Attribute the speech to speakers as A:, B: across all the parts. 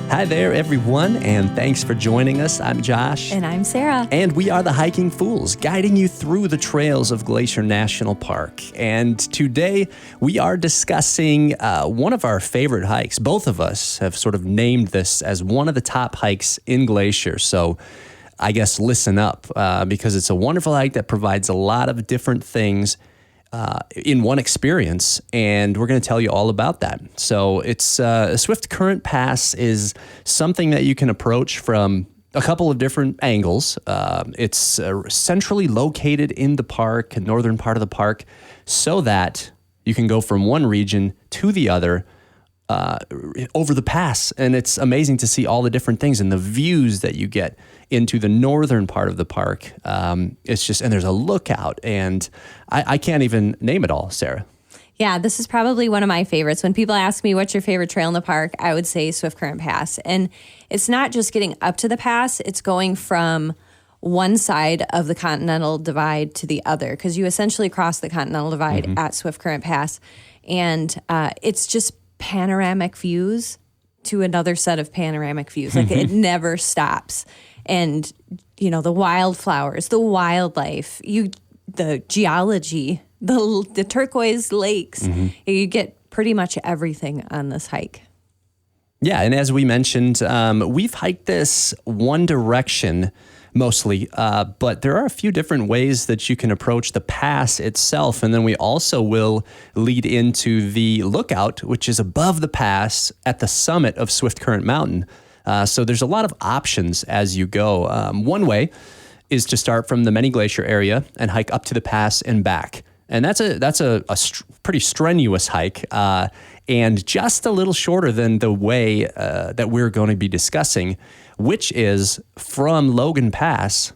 A: Hi there, everyone, and thanks for joining us. I'm Josh.
B: And I'm Sarah.
A: And we are the Hiking Fools, guiding you through the trails of Glacier National Park. And today we are discussing one of our favorite hikes. Both of us have sort of named this as one of the top hikes in Glacier. So I guess listen up, because it's a wonderful hike that provides a lot of different things in one experience, and we're going to tell you all about that. So it's Swiftcurrent Pass is something that you can approach from a couple of different angles. It's centrally located in the park, northern part of the park, so that you can go from one region to the other over the pass. And it's amazing to see all the different things and the views that you get into the northern part of the park. It's just, and there's a lookout, and I can't even name it all, Sarah.
B: Yeah, this is probably one of my favorites. When people ask me what's your favorite trail in the park, I would say Swiftcurrent Pass. And it's not just getting up to the pass, it's going from one side of the Continental Divide to the other, because you essentially cross the Continental Divide at Swiftcurrent Pass. And it's just panoramic views to another set of panoramic views. Like it never stops. And, you know, the wildflowers, the wildlife, the geology, the turquoise lakes, you get pretty much everything on this hike.
A: Yeah, and as we mentioned, we've hiked this one direction mostly, but there are a few different ways that you can approach the pass itself. And then we also will lead into the lookout, which is above the pass at the summit of Swiftcurrent Mountain. So there's a lot of options as you go. One way is to start from the Many Glacier area and hike up to the pass and back. And that's a pretty strenuous hike, and just a little shorter than the way that we're going to be discussing, which is from Logan Pass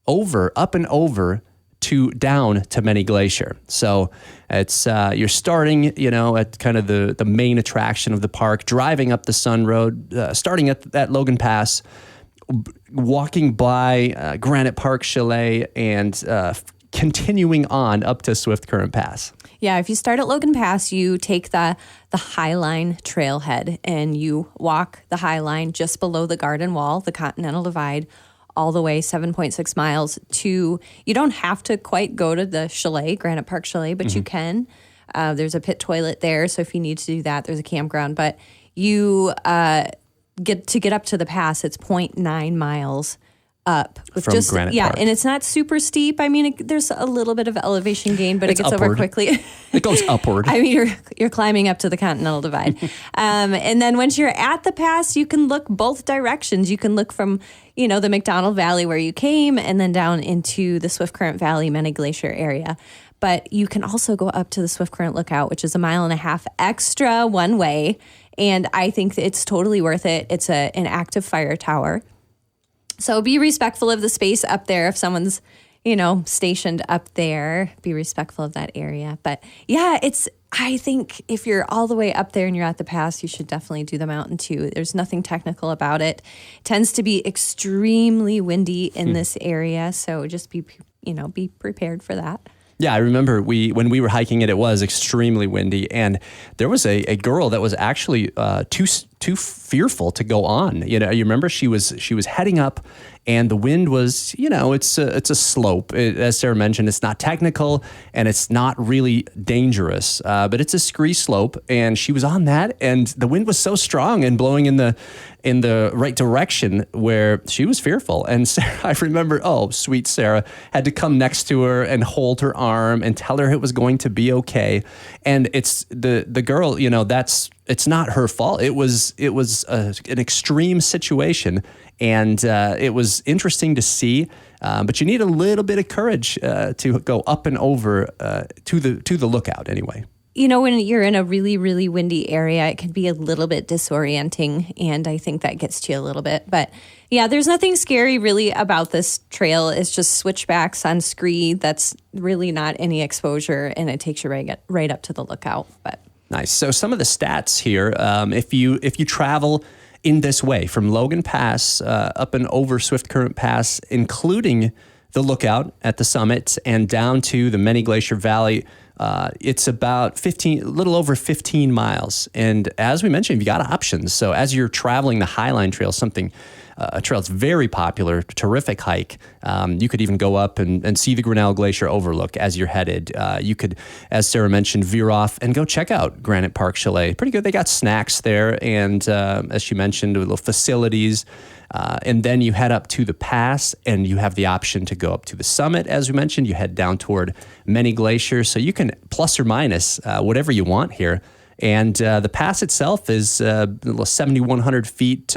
A: up and over to down to Many Glacier. So it's you're starting, at kind of the main attraction of the park, driving up the Sun Road, starting at Logan Pass, walking by Granite Park Chalet, and continuing on up to Swiftcurrent Pass.
B: Yeah, if you start at Logan Pass, you take the Highline trailhead and you walk the Highline just below the Garden Wall, the Continental Divide, all the way 7.6 miles to, you don't have to quite go to the chalet, Granite Park Chalet, but you can. There's a pit toilet there, so if you need to do that, there's a campground. But you get up to the pass, it's 0.9 miles up with
A: from Granite Park.
B: And it's not super steep. I mean, there's a little bit of elevation gain, but it gets
A: upward.
B: over quickly.
A: It goes upward.
B: I mean, you're climbing up to the Continental Divide. And then once you're at the pass, you can look both directions. You can look from, the McDonald Valley where you came, and then down into the Swiftcurrent Valley, Many Glacier area. But you can also go up to the Swiftcurrent Lookout, which is 1.5 miles extra one way. And I think it's totally worth it. It's an active fire tower. So be respectful of the space up there. If someone's, stationed up there, be respectful of that area. But yeah, I think if you're all the way up there and you're at the pass, you should definitely do the mountain too. There's nothing technical about it. It tends to be extremely windy in this area. So just be prepared for that.
A: Yeah, I remember when we were hiking it was extremely windy, and there was a girl that was actually too fearful to go on. You remember she was heading up, and the wind was, it's a slope. As Sarah mentioned, it's not technical and it's not really dangerous, but it's a scree slope, and she was on that, and the wind was so strong and blowing in the right direction where she was fearful. And Sarah, I remember, sweet Sarah, had to come next to her and hold her arm and tell her it was going to be okay. And it's the girl, it's not her fault. It was an extreme situation, and it was interesting to see. But you need a little bit of courage to go up and over to the lookout anyway.
B: When you're in a really, really windy area, it can be a little bit disorienting, and I think that gets to you a little bit. But yeah, there's nothing scary really about this trail. It's just switchbacks on scree. That's really not any exposure, and it takes you right up to the lookout. But
A: nice. So some of the stats here, if you travel in this way from Logan Pass up and over Swiftcurrent Pass, including the lookout at the summit and down to the Many Glacier Valley. It's about a little over 15 miles. And as we mentioned, you've got options. So as you're traveling the Highline Trail, a trail that's very popular, terrific hike. You could even go up and see the Grinnell Glacier overlook as you're headed. You could, as Sarah mentioned, veer off and go check out Granite Park Chalet. Pretty good. They got snacks there. And as she mentioned, little facilities. And then you head up to the pass and you have the option to go up to the summit. As we mentioned, you head down toward Many Glacier. So you can plus or minus whatever you want here. And the pass itself is 7,100 feet,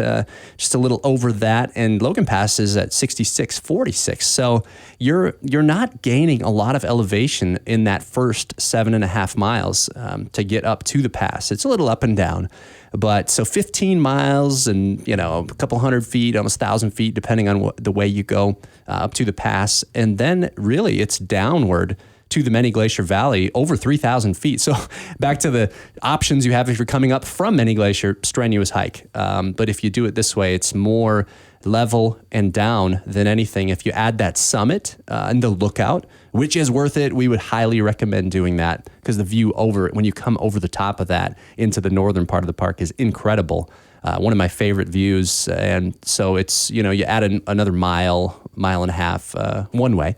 A: just a little over that. And Logan Pass is at 6,646. So you're not gaining a lot of elevation in that first 7.5 miles to get up to the pass. It's a little up and down. But so 15 miles and, a couple hundred feet, almost 1,000 feet, depending on the way you go up to the pass. And then really it's downward to the Many Glacier Valley, over 3,000 feet. So back to the options you have if you're coming up from Many Glacier, strenuous hike. But if you do it this way, it's more level and down than anything. If you add that summit and the lookout, which is worth it, we would highly recommend doing that because the view when you come over the top of that into the northern part of the park is incredible. One of my favorite views. And so it's, you add another mile and a half one way.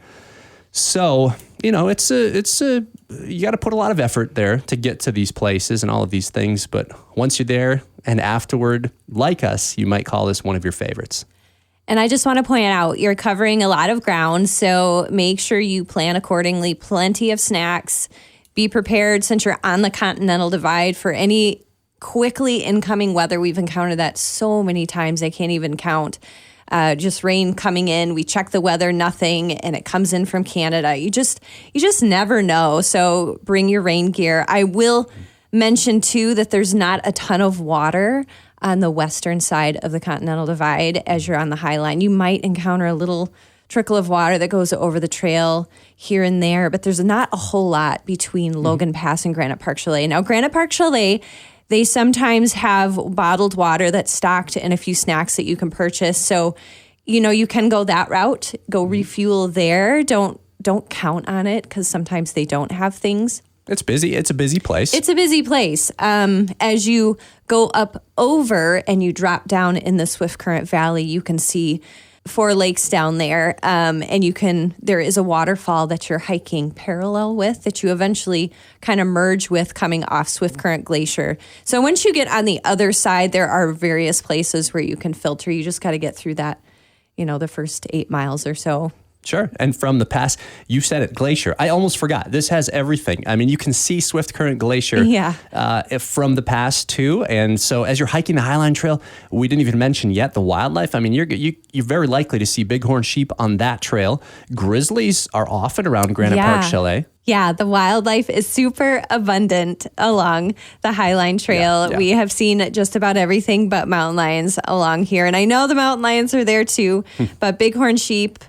A: So, you got to put a lot of effort there to get to these places and all of these things. But once you're there and afterward, like us, you might call this one of your favorites.
B: And I just want to point out, you're covering a lot of ground, so make sure you plan accordingly. Plenty of snacks. Be prepared since you're on the Continental Divide for any quickly incoming weather. We've encountered that so many times, I can't even count. Just rain coming in. We check the weather, nothing, and it comes in from Canada. You just never know. So bring your rain gear. I will mention too that there's not a ton of water on the western side of the Continental Divide as you're on the Highline. You might encounter a little trickle of water that goes over the trail here and there, but there's not a whole lot between Logan Pass and Granite Park Chalet. Now, Granite Park Chalet, they sometimes have bottled water that's stocked and a few snacks that you can purchase. So, you can go that route, go refuel there. Don't count on it because sometimes they don't have things.
A: It's busy. It's a busy place.
B: It's a busy place. As you go up over and you drop down in the Swiftcurrent Valley, you can see 4 lakes down there. And there is a waterfall that you're hiking parallel with that you eventually kind of merge with coming off Swiftcurrent Glacier. So once you get on the other side, there are various places where you can filter. You just got to get through that, the first 8 miles or so.
A: Sure. And from the pass, you said it, Glacier. I almost forgot. This has everything. I mean, you can see Swiftcurrent Glacier from the pass too. And so as you're hiking the Highline Trail, we didn't even mention yet the wildlife. I mean, you're very likely to see bighorn sheep on that trail. Grizzlies are often around Granite Park Chalet.
B: Yeah, the wildlife is super abundant along the Highline Trail. Yeah. We have seen just about everything but mountain lions along here. And I know the mountain lions are there too, but bighorn sheep,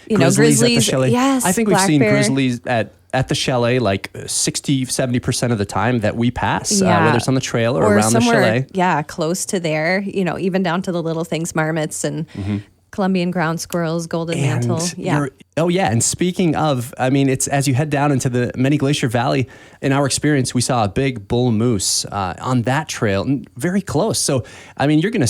B: grizzlies
A: at the chalet.
B: Yes,
A: I think we've seen grizzlies at the chalet like 60-70% of the time that we pass, whether it's on the trail or around the chalet.
B: Yeah, close to there, even down to the little things, marmots and Columbian ground squirrels, golden mantle. Yeah.
A: And speaking of, I mean, it's as you head down into the Many Glacier Valley, in our experience, we saw a big bull moose on that trail, very close. So, I mean, you could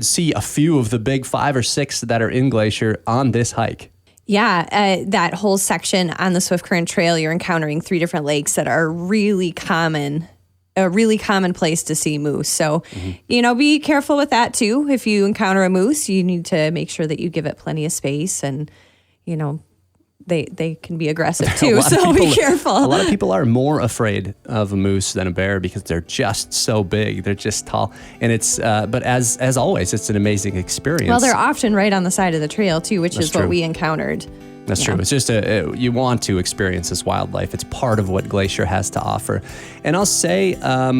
A: see a few of the big 5 or 6 that are in Glacier on this hike.
B: Yeah, that whole section on the Swiftcurrent Trail, you're encountering 3 different lakes that are really common. A really common place to see moose. So, be careful with that too. If you encounter a moose, you need to make sure that you give it plenty of space and, they can be aggressive too. So be careful.
A: A lot of people are more afraid of a moose than a bear because they're just so big. They're just tall. And it's, but as always, it's an amazing experience.
B: Well, they're often right on the side of the trail too, which is what we encountered.
A: That's true. It's just you want to experience this wildlife. It's part of what Glacier has to offer. And I'll say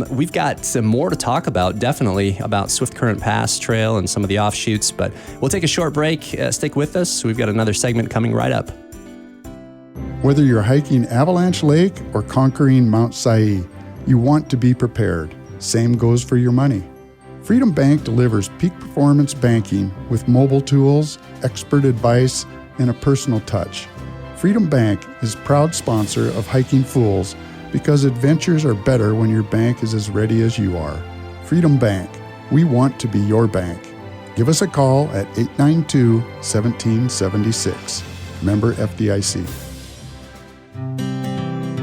A: we've got some more to talk about, definitely, about Swiftcurrent Pass Trail and some of the offshoots. But we'll take a short break. Stick with us. We've got another segment coming right up.
C: Whether you're hiking Avalanche Lake or conquering Mount Saï, you want to be prepared. Same goes for your money. Freedom Bank delivers peak performance banking with mobile tools, expert advice, and a personal touch. Freedom Bank is proud sponsor of Hiking Fools because adventures are better when your bank is as ready as you are. Freedom Bank, we want to be your bank. Give us a call at 892-1776. Member FDIC.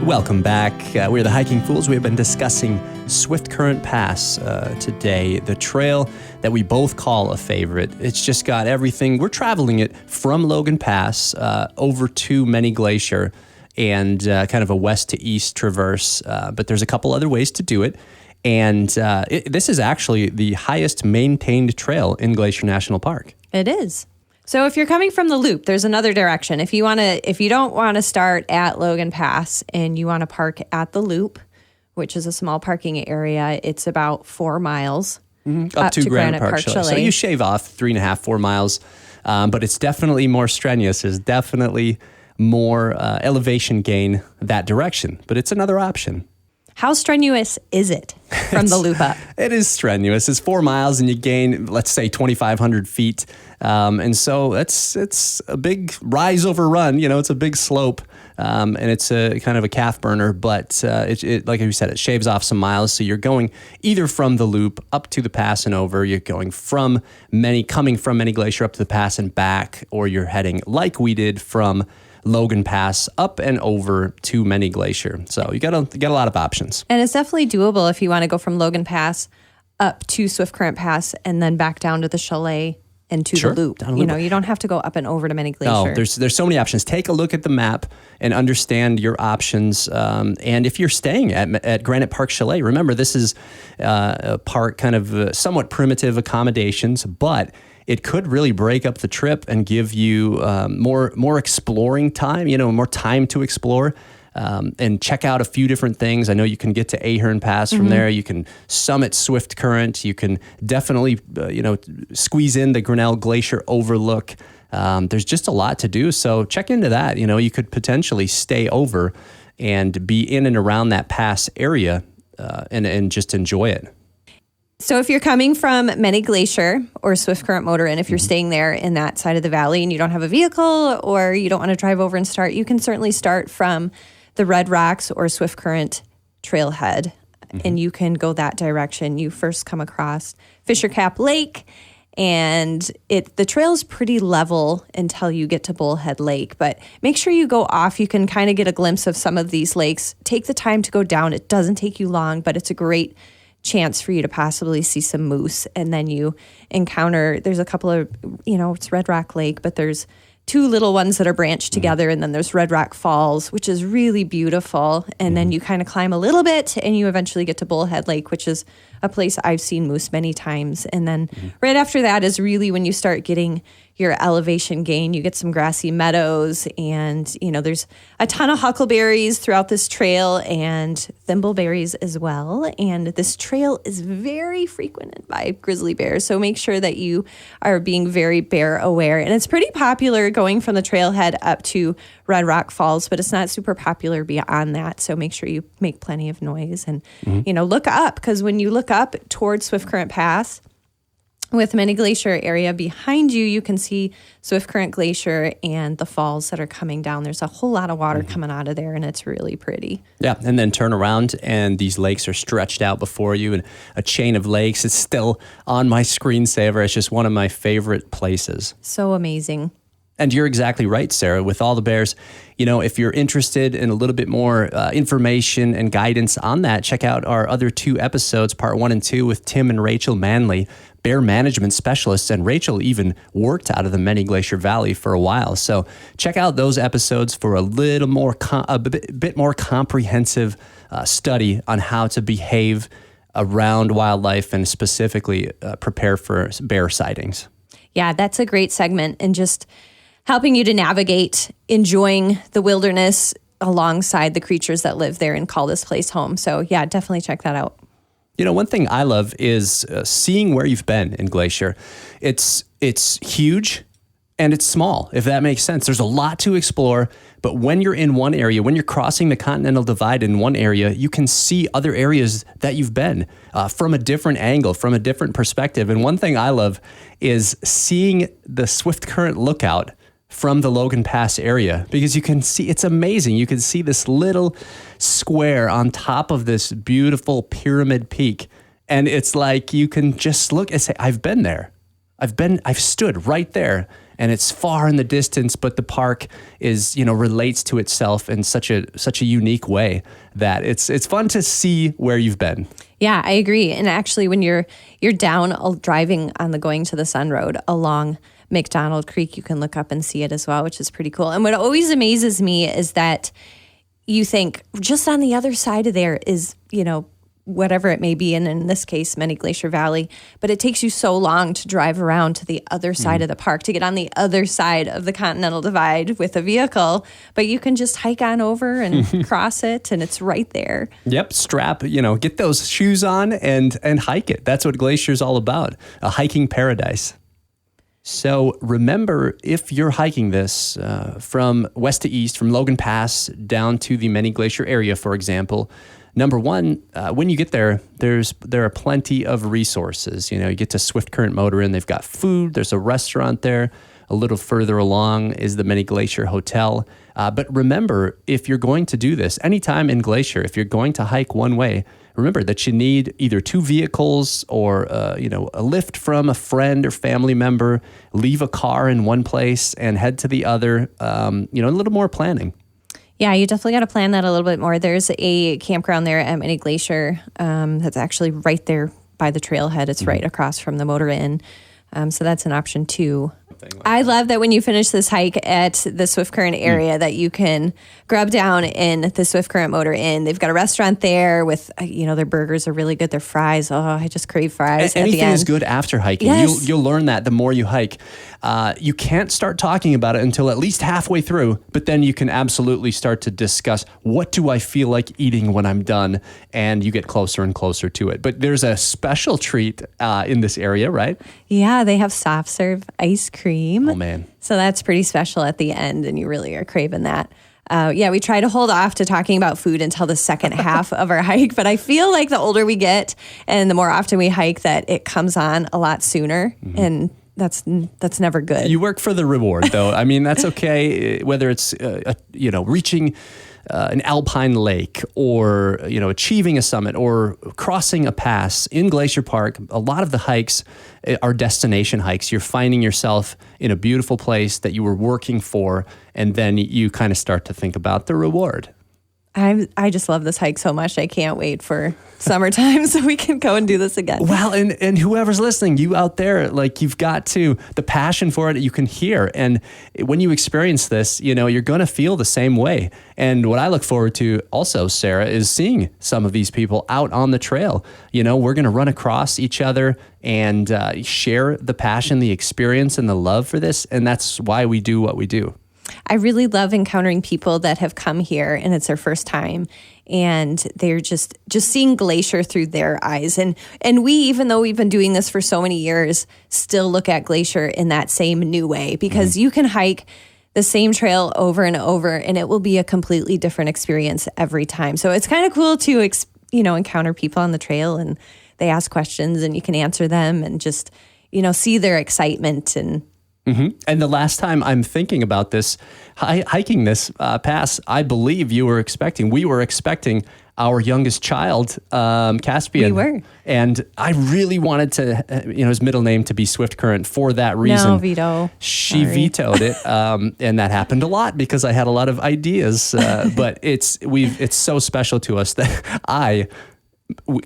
A: Welcome back. We're the Hiking Fools. We have been discussing Swiftcurrent Pass today, the trail that we both call a favorite. It's just got everything. We're traveling it from Logan Pass over to Many Glacier and kind of a west to east traverse, but there's a couple other ways to do it. And this is actually the highest maintained trail in Glacier National Park.
B: It is. So if you're coming from the loop, there's another direction. If you don't want to start at Logan Pass and you want to park at the loop, which is a small parking area, it's about 4 miles
A: up to Granite Park Chalet. So you shave off 3.5, 4 miles, but it's definitely more strenuous. There's definitely more elevation gain that direction, but it's another option.
B: How strenuous is it from the loop up?
A: It is strenuous. It's 4 miles and you gain, let's say, 2,500 feet. And so it's a big rise over run. You know, it's a big slope and it's a kind of a calf burner. But it like you said, it shaves off some miles. So you're going either from the loop up to the pass and over. You're going coming from Many Glacier up to the pass and back, or you're heading like we did from Logan Pass up and over to Many Glacier. So you got a lot of options.
B: And it's definitely doable if you want to go from Logan Pass up to Swiftcurrent Pass and then back down to the chalet and to the loop. You know, you don't have to go up and over to Many Glacier.
A: No, there's so many options. Take a look at the map and understand your options. And if you're staying at Granite Park Chalet, remember this is a park kind of somewhat primitive accommodations, but it could really break up the trip and give you more exploring time, more time to explore and check out a few different things. I know you can get to Ahern Pass from there. You can summit Swiftcurrent. You can definitely, squeeze in the Grinnell Glacier overlook. There's just a lot to do. So check into that. You could potentially stay over and be in and around that pass area and just enjoy it.
B: So if you're coming from Many Glacier or Swiftcurrent Motor Inn, if you're staying there in that side of the valley and you don't have a vehicle or you don't want to drive over and start, you can certainly start from the Red Rocks or Swiftcurrent trailhead and you can go that direction. You first come across Fisher Cap Lake and the trail's pretty level until you get to Bullhead Lake, but make sure you go off. You can kind of get a glimpse of some of these lakes. Take the time to go down. It doesn't take you long, but it's a great chance for you to possibly see some moose. And then you encounter, there's a couple of, it's Red Rock Lake, but there's 2 little ones that are branched together. And then there's Red Rock Falls, which is really beautiful. And then you kind of climb a little bit and you eventually get to Bullhead Lake, which is a place I've seen moose many times. And then right after that is really when you start getting your elevation gain. You get some grassy meadows and, there's a ton of huckleberries throughout this trail and thimbleberries as well. And this trail is very frequented by grizzly bears. So make sure that you are being very bear aware. And it's pretty popular going from the trailhead up to Red Rock Falls, but it's not super popular beyond that. So make sure you make plenty of noise and, look up, because when you look up towards Swiftcurrent Pass, with Many Glacier area behind you, you can see Swiftcurrent Glacier and the falls that are coming down. There's a whole lot of water coming out of there, and it's really pretty. Yeah,
A: and then turn around, and these lakes are stretched out before you, and a chain of lakes. It's still on my screensaver. It's just one of my favorite places.
B: So amazing.
A: And you're exactly right, Sarah. With all the bears, if you're interested in a little bit more information and guidance on that, check out our other 2 episodes, part 1 and 2, with Tim and Rachel Manley, bear management specialists. And Rachel even worked out of the Many Glacier Valley for a while. So check out those episodes for a little more, a bit more comprehensive study on how to behave around wildlife and specifically prepare for bear sightings.
B: Yeah, that's a great segment, and just helping you to navigate enjoying the wilderness alongside the creatures that live there and call this place home. So yeah, definitely check that out.
A: One thing I love is seeing where you've been in Glacier. It's huge and it's small, if that makes sense. There's a lot to explore, but when you're in one area, when you're crossing the Continental Divide in one area, you can see other areas that you've been from a different angle, from a different perspective. And one thing I love is seeing the Swiftcurrent lookout from the Logan Pass area, because you can see, it's amazing. You can see this little square on top of this beautiful pyramid peak. And it's like, you can just look and say, I've been there. I've stood right there, and it's far in the distance, but the park is, relates to itself in such a unique way that it's fun to see where you've been.
B: Yeah, I agree. And actually, when you're down driving on the Going to the Sun Road along McDonald Creek, you can look up and see it as well, which is pretty cool. And what always amazes me is that you think just on the other side of there is, whatever it may be, and in this case, Many Glacier Valley, but it takes you so long to drive around to the other side of the park, to get on the other side of the Continental Divide with a vehicle, but you can just hike on over and cross it, and it's right there.
A: Yep, strap, get those shoes on and hike it. That's what Glacier's all about, a hiking paradise. So remember, if you're hiking this from west to east, from Logan Pass down to the Many Glacier area, for example, number one, when you get there, there are plenty of resources. You get to Swiftcurrent Motor Inn. They've got food. There's a restaurant there. A little further along is the Many Glacier Hotel. But remember, if you're going to do this anytime in Glacier, if you're going to hike one way, remember that you need either two vehicles or a lift from a friend or family member. Leave a car in one place and head to the other. A little more planning.
B: Yeah, you definitely got to plan that a little bit more. There's a campground there at Many Glacier that's actually right there by the trailhead. It's right across from the Motor Inn. So that's an option too. I love that when you finish this hike at the Swiftcurrent area that you can grub down in the Swiftcurrent Motor Inn. They've got a restaurant there with, their burgers are really good. Their fries, I just crave fries.
A: Anything is good after hiking.
B: Yes.
A: You'll learn that the more you hike. You can't start talking about it until at least halfway through, but then you can absolutely start to discuss, what do I feel like eating when I'm done? And you get closer and closer to it. But there's a special treat in this area, right?
B: Yeah, they have soft serve ice cream.
A: Oh, man.
B: So that's pretty special at the end, and you really are craving that. We try to hold off to talking about food until the second half of our hike, but I feel like the older we get and the more often we hike that it comes on a lot sooner, and that's never good.
A: You work for the reward, though. I mean, that's okay, whether it's, reaching an alpine lake or, achieving a summit or crossing a pass in Glacier Park. A lot of the hikes are destination hikes. You're finding yourself in a beautiful place that you were working for, and then you kind of start to think about the reward.
B: I just love this hike so much. I can't wait for summertime so we can go and do this again.
A: Well, and whoever's listening, you out there, you've got the passion for it, you can hear. And when you experience this, you're going to feel the same way. And what I look forward to also, Sarah, is seeing some of these people out on the trail. We're going to run across each other and share the passion, the experience, and the love for this. And that's why we do what we do.
B: I really love encountering people that have come here and it's their first time, and they're just seeing Glacier through their eyes. And we, even though we've been doing this for so many years, still look at Glacier in that same new way, because you can hike the same trail over and over and it will be a completely different experience every time. So it's kind of cool to, encounter people on the trail and they ask questions and you can answer them and just, see their excitement. And
A: And the last time I'm thinking about this, hiking this pass, I believe we were expecting our youngest child, Caspian.
B: We were.
A: And I really wanted to, his middle name to be Swiftcurrent for that reason.
B: No, veto.
A: She vetoed it. And that happened a lot because I had a lot of ideas. But it's so special to us that I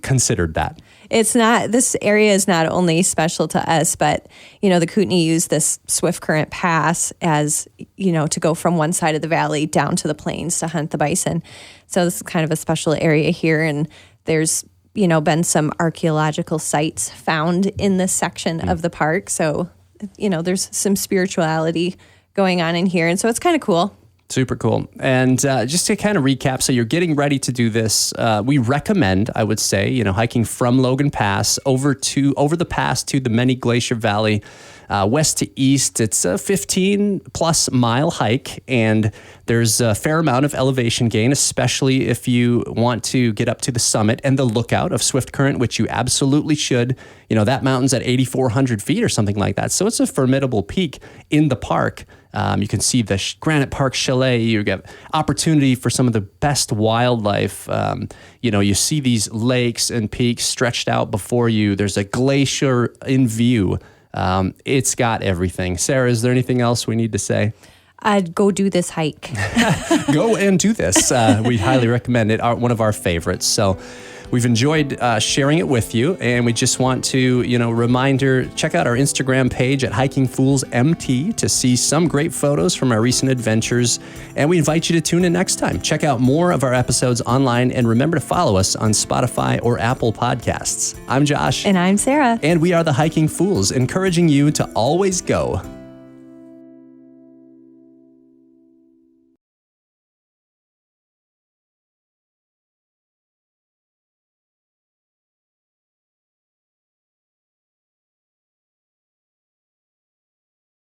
A: considered that.
B: This area is not only special to us, but, the Kootenai used this Swiftcurrent Pass as, to go from one side of the valley down to the plains to hunt the bison. So this is kind of a special area here. And there's, been some archaeological sites found in this section of the park. So, there's some spirituality going on in here. And so it's kind of cool.
A: Super cool. And just to kind of recap, so you're getting ready to do this. We recommend, I would say, hiking from Logan Pass over the pass to the Many Glacier Valley, west to east. It's a 15 plus mile hike, and there's a fair amount of elevation gain, especially if you want to get up to the summit and the lookout of Swiftcurrent, which you absolutely should. That mountain's at 8,400 feet or something like that. So it's a formidable peak in the park. You can see the Granite Park Chalet. You get opportunity for some of the best wildlife. You see these lakes and peaks stretched out before you. There's a glacier in view. It's got everything. Sarah, is there anything else we need to say?
B: I'd go do this hike.
A: Go and do this. We highly recommend it. One of our favorites. So we've enjoyed sharing it with you, and we just want to, reminder, check out our Instagram page at Hiking Fools MT to see some great photos from our recent adventures, and we invite you to tune in next time. Check out more of our episodes online, and remember to follow us on Spotify or Apple Podcasts. I'm Josh.
B: And I'm Sarah.
A: And we are the Hiking Fools, encouraging you to always go